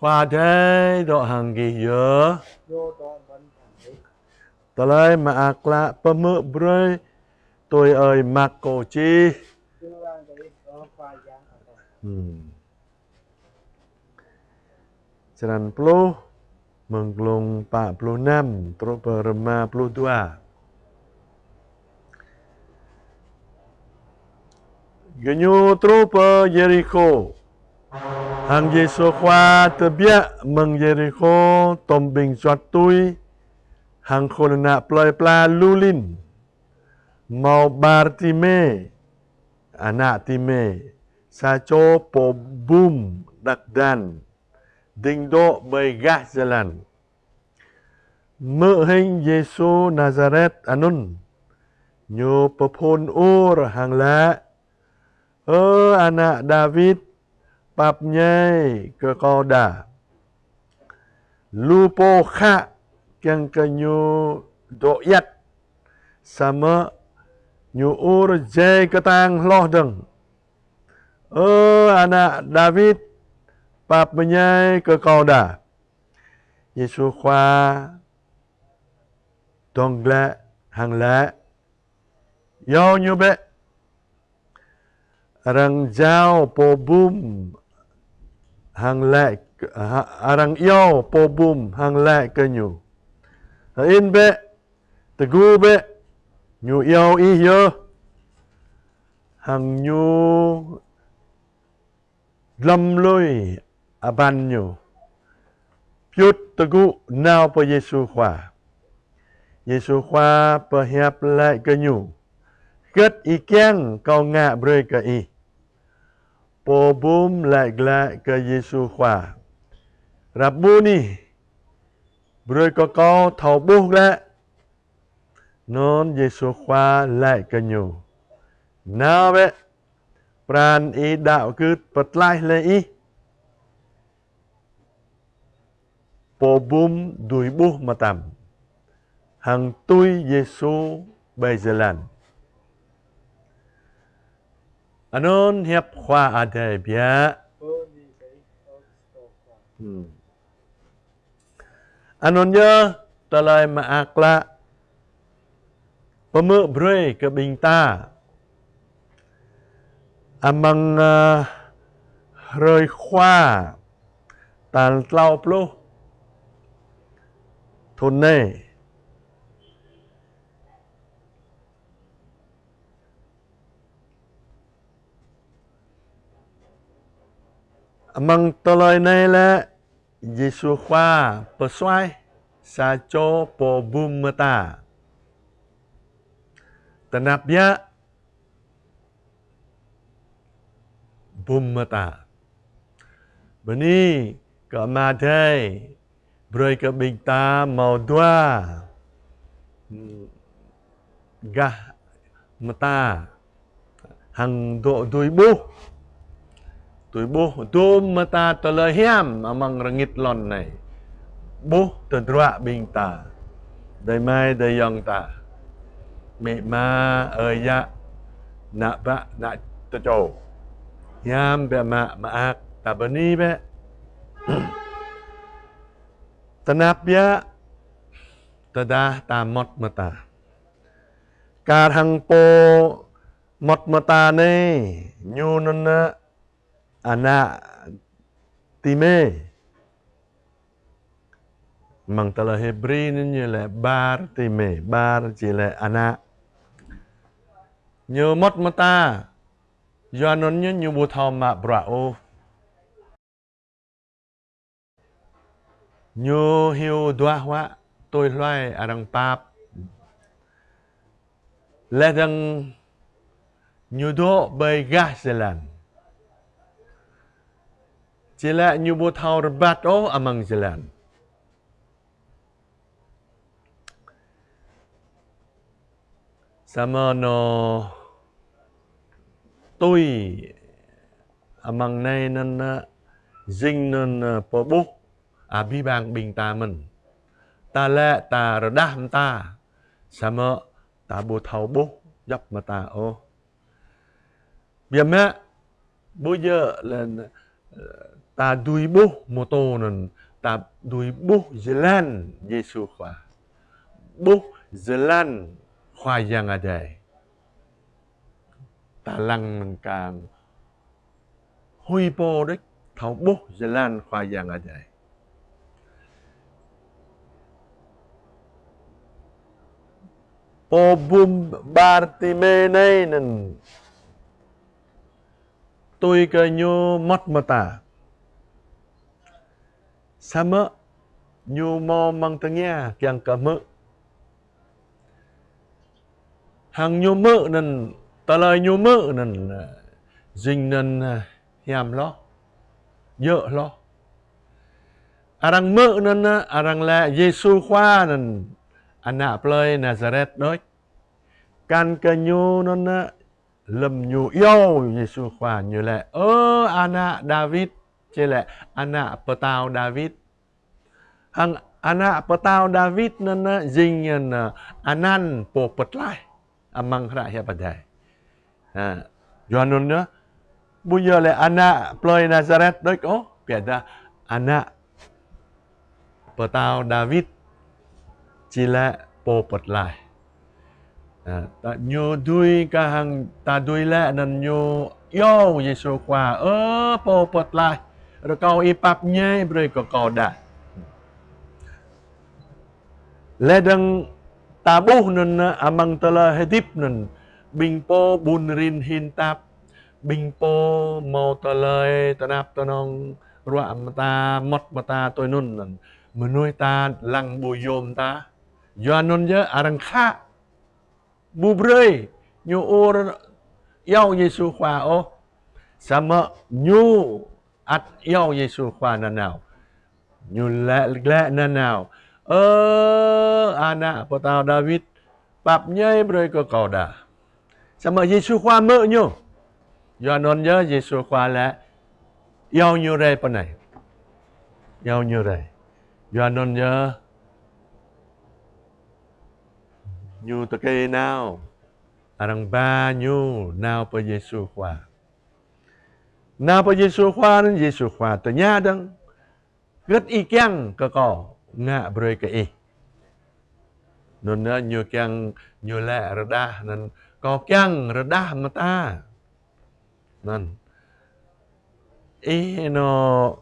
khoa thế độ hàng gì giờ vô đó vẫn thẳng đấy ta lấy mà ác lạ bơ mơ brơi tôi ơi mặc cổ chi tương lai đấy có khoa giang ở đây Jalan puluh Menggelung 46 Terus berema 52 Genyu terus per Jericho Hang Yesu khoa terbiak meng Jericho tombing suatui hang khona ploi pla lulin mau Bartime anak Time saco po boom dakdan dingdo begah jalan Mehing Yesu Nazaret anun nyo pepon ur hang la anak David pap nyai ke koda lupo kha yang kenyu doyat sama nyu ur jai ketang loh deng anak David pap nyai ke koda Yesu khoa dong la hang la yo nyu be Arang jao po bum hang lệ arang yo po bum hang lệ ke nyu in be te gu be nyu yo i yo hang nyu lam lui aban nyu pyut te gu nao po Yesu khoa pe hiap lệ ke nyu kết i keng kau ngạ brei ke i po bum lại lại ke Yesu khoa Rabuni brei ko kau thau buh la non Yesu khoa lại ke nyu na be pran i đạo cứ pat lai le i po bum dui buh matam hang tui Yesu bay jalan anon hiệp khoa ade bia đi đấy có tổ khoa anon nhớ ta lai ma akla pemơ brei ke bing ta amang rơi khoa tan tlau plu thôn nê amang toloi này là Yesu khoa persuai sa cho po bum mata tanap ya bum mata beni ke madai broi ke bing ta mau dua gah mata hang do dui bu dum mata toloi hiam amang rengit lon này bu terdua bing ta dai mai dai yong ta me ma ya na ba na to cho hiam be ma ak ta beni be tanap ya tada ta mot mata kar hang po mot mata ne nyun na anak Time mang tala Hebri ni là bar Time bar chỉ là anak như mot mata do nó như bù thò mà brao như hiu đoa hóa tôi loài arang pap lẽ rằng như đó bay gas jalan chỉ là như bù thò rebat amang jalan sama no tôi amang này nên dinh nên po bút bi bang bing ta mình ta lẽ ta đam ta sama ta bù thầu bút dập mà ta bây mẹ bây giờ là ta đuôi bố mô tô nên ta đuôi bố jalan Yesus khoa bố jalan khoa yang ada ta lăng mình càng hui bố đấy thảo bố jalan khoa yang ada po bum Bartime này nên tôi cái nhu mất mata sama nhu mo mang tengah yang kamu hàng nhu mơ nên ta lời nhu mơ nên dinh nên hiam lo dợ lo arang mơ nên arang là Giêsu khoa nên anak plei Nazareth đối can cái nhu nên lầm nhu yêu Giêsu khoa như là anak David chứ là anak petau David hang anak petau David nên dinh anan po petlai amang rakyat padai Yohanan nữa bây giờ là anak plei Nazareth đối biada anak petau David chỉ là po petlai ta nhu đuôi cả hàng ta đuôi lẽ nên nhu yêu Giêsu khoa po petlai rồi kau ipap nhai rồi kau đã lẽ đằng ta bố nên amang tala hedip nên bing po bunrin hin tap bing po mau talai tanap tanong ruộng ta mất ta tôi nun nên menui ta lang buyom ta do nun nhớ arang kha bu brơi nhu or yêu Giêsu khoa sama nhu at yêu Giêsu khoa nào nhu lẽ nào anak petau David bab nhai rồi có đã sama Giêsu khoa mơ nhu do non nhớ Giêsu khoa là yêu như đây bên này yêu như đây do non nhớ nhu ta cây nào arang ba nhu nào pe Giêsu khoa nào pe Giêsu khoa nên Giêsu khoa ta nhá đăng rất y chang có ngạ bơi cái nên nhiều chang nhiều lẹ rada nên có chang rada mà ta nên nó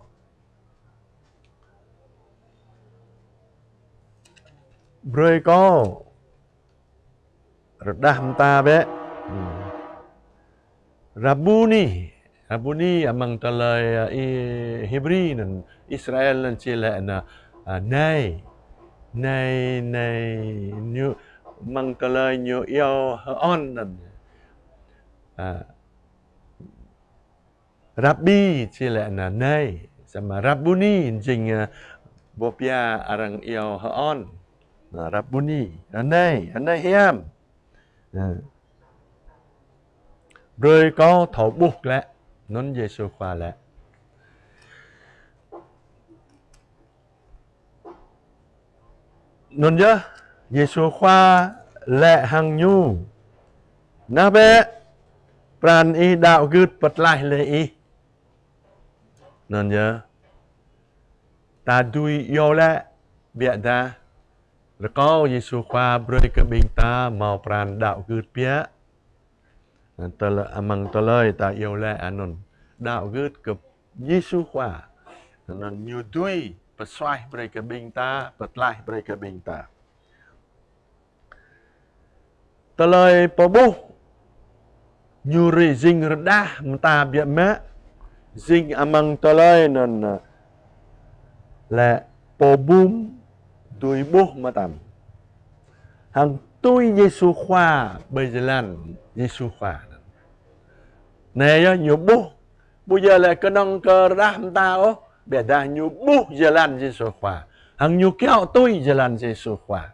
bơi có rada mà ta bé Rabuni amang talay Hebrew nên Israel nên chỉ là nay như mang talay như yêu hơn nên Rabbi chỉ là nay sama Rabbuni jing bopia arang yêu hơn Rabbuni nay hiam rồi có thấu buộc lại nón Giêsu khoa lại nón nhớ Giêsu khoa lệ hàng nhu na bé pran y đạo gứt bật lại lệ y nón nhớ ta đuôi yêu lệ bịa ta rồi có Giêsu khoa bơi cái bình ta màu pran đạo gứt bịa ta là amang ta lời ta yêu lệ anon đạo gứt cái Giêsu khoa nên nhiều đuôi bật xoay bơi cái bình ta bật lại bơi cái bình ta ta lời po bố nhiều rì dinh đa mà ta biết mẹ dinh amang ta lời nên là po bùm đuôi bố mà tầm hàng tôi Giêsu khoa bây giờ lan Giêsu khoa này nhiều bố bây giờ lại cái nông cơ ra ta bây giờ nhiều bố giờ lan Giêsu khoa hàng nhiều kéo tôi giờ lan Giêsu khoa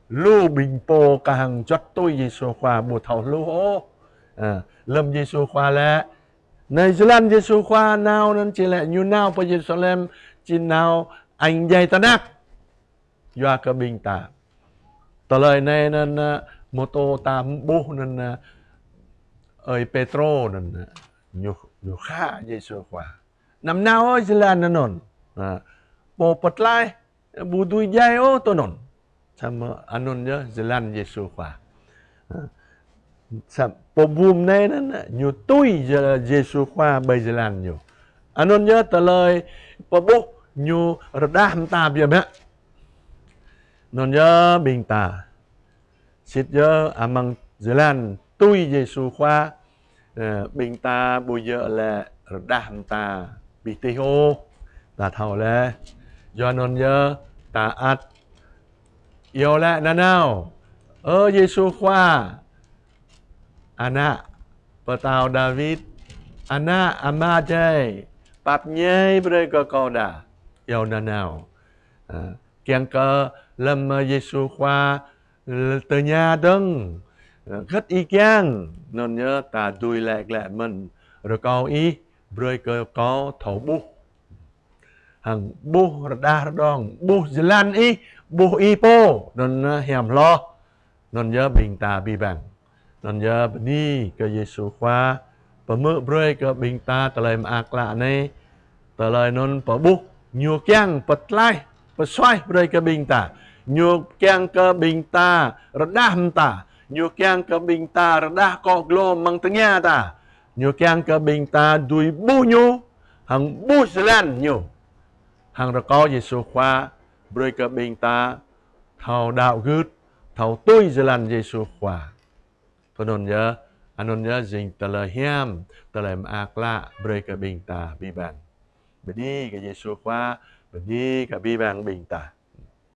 lu bình po cả hàng chót tôi Giêsu khoa bù thầu lu lâm Giêsu khoa là này giờ lan Giêsu khoa nào nên chỉ lại như nào bây giờ Jerusalem chỉ nào anh dạy ta nát do cái bình ta tờ lời này nên mô tô ta bố nên ơi Petro nên nhiều khá Giêsu khoa Nam nào ơi jalan nanon. Po petlai butuh jai oh tonon. Sama anon je jalan Yesus kwa. Po bum này nó nyu tui Yesus kwa bay jalan nyu. Anon je talai po bu nyu redah ta bia mẹ. Non je bing ta. Sit je amang jalan tui Yesus kwa. Bing ta bu je le redah ta bitiho. Ta thao le. Do non je taat yêu lại na nào Yesus khoa anak petau David anak Amadai pap nhai mereka kau dah yêu na nào kiang ke lem Yesus khoa từ nhà đấng rất ý kiang non nhớ ta đuôi lại mình rồi câu ý rồi cơ có thấu bu hằng bu đa đong bu jalan i bu ipo non hiểm lo non nhớ bình ta bi bằng non nhớ ni ke Yesus khoa pemuk broi ke bình ta talai akla này talai non pabu nyu kyang petlai peswai broi ke bình ta nyu kyang ke bình ta redah ta nyu kyang ke bình ta redah ko glo mang tengah ta nyu kyang ke bình ta dui bu nyu hằng bu jalan nyu hằng ra có Yesus khoa bơi cơ bình ta thầu đạo gứt thầu tôi jalan Yesus khoa anon nhớ dinh tờ lời hiam tờ lời akla bơi cơ bình ta bi bàn bedi ke Yesus khoa bedi ke bi bàn bình ta